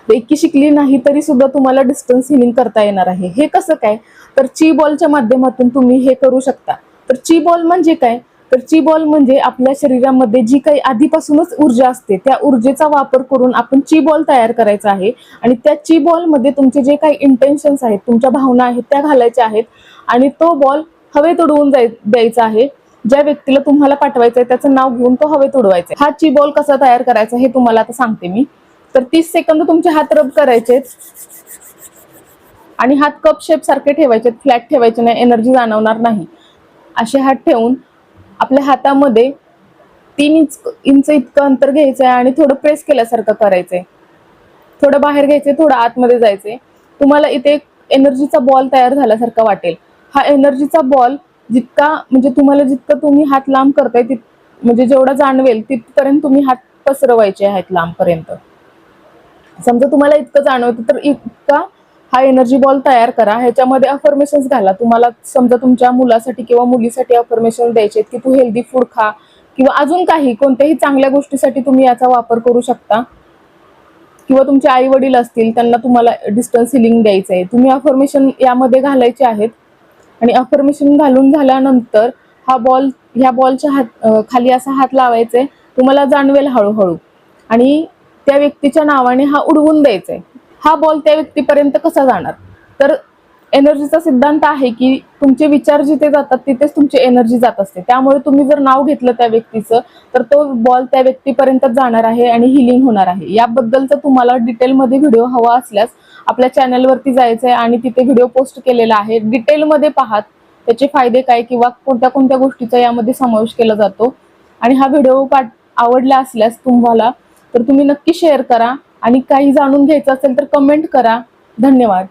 Recce शिकली नाही तरी सुद्धा तुम्हाला डिस्टन्स हिलिंग करता येणार आहे। हे कसं काय, तर ची बॉलच्या माध्यमातून तुम्ही हे करू शकता। तर ची बॉल म्हणजे काय, तर ची बॉल म्हणजे आपल्या शरीरामध्ये जी काही आधीपासूनच ऊर्जा असते त्या ऊर्जेचा वापर करून आपण ची बॉल तयार करायचा आहे आणि त्या ची बॉल मध्ये तुमचे जे काही इंटेन्शन्स आहेत, तुमच्या भावना आहेत त्या घालायच्या आहेत आणि तो बॉल हवेत उडवून द्यायचा आहे। ज्या व्यक्तीला तुम्हाला पाठवायचं आहे त्याचं नाव घेऊन तो हवेत उडवायचा आहे। हा ची बॉल कसा तयार करायचा हे तुम्हाला आता सांगते मी। तर 30 सेकंद तुमचे हात रब करायचे आणि हात कप शेप सारखे ठेवायचे, फ्लॅट ठेवायचे नाही, एनर्जी जाणवणार नाही। असे हात ठेवून आपल्या हातामध्ये 3 इंच इतकं अंतर घ्यायचं आहे आणि थोडं प्रेस केल्यासारखं करायचंय। थोडं बाहेर घ्यायचंय, थोडं आतमध्ये जायचंय। तुम्हाला इथे एनर्जीचा बॉल तयार झाल्यासारखं वाटेल। हा एनर्जीचा बॉल जितका म्हणजे तुम्हाला जितकं तुम्ही हात लांब करताय म्हणजे जेवढा जाणवेल तिथपर्यंत तुम्ही हात पसरवायचे आहेत लांबपर्यंत। समजा तुम्हाला इतकं जाणवतं तर इतका हा एनर्जी बॉल तयार करा। ह्याच्यामध्ये अफर्मेशन्स घाला। तुम्हाला समजा तुमच्या मुलासाठी किंवा मुलीसाठी अफर्मेशन्स द्यायचे की तू हेल्दी फूड खा किंवा अजून काही कोणत्याही चांगल्या गोष्टीसाठी तुम्ही याचा वापर करू शकता। किंवा तुमचे आई वडील असतील त्यांना तुम्हाला डिस्टन्स हिलिंग द्यायचं आहे, तुम्ही अफर्मेशन यामध्ये घालायचे आहेत आणि अफर्मेशन घालून झाल्यानंतर ह्या बॉलच्या खाली असा हात लावायचे, तुम्हाला जाणवेल हळूहळू आणि त्या व्यक्तीच्या नावाने हा उडवून द्यायचा आहे। हा बॉल त्या व्यक्तीपर्यंत कसा जाणार, तर एनर्जीचा सिद्धांत आहे की तुमचे विचार जिथे जातात तिथेच तुमची एनर्जी जात असते। त्यामुळे तुम्ही जर नाव घेतलं त्या व्यक्तीचं तर तो बॉल त्या व्यक्तीपर्यंतच जाणार आहे आणि हिलिंग होणार आहे। याबद्दलचा तुम्हाला डिटेलमध्ये व्हिडिओ हवा असल्यास आपल्या चॅनलवरती जायचंय आणि तिथे व्हिडिओ पोस्ट केलेला आहे। डिटेलमध्ये पहा त्याचे फायदे काय किंवा कोणत्या कोणत्या गोष्टीचा यामध्ये समावेश केला जातो। आणि हा व्हिडिओ आवडला असल्यास तुम्हाला तर तुम्ही नक्की शेअर करा आणि काही जाणून घ्यायचं असेल तर कमेंट करा। धन्यवाद।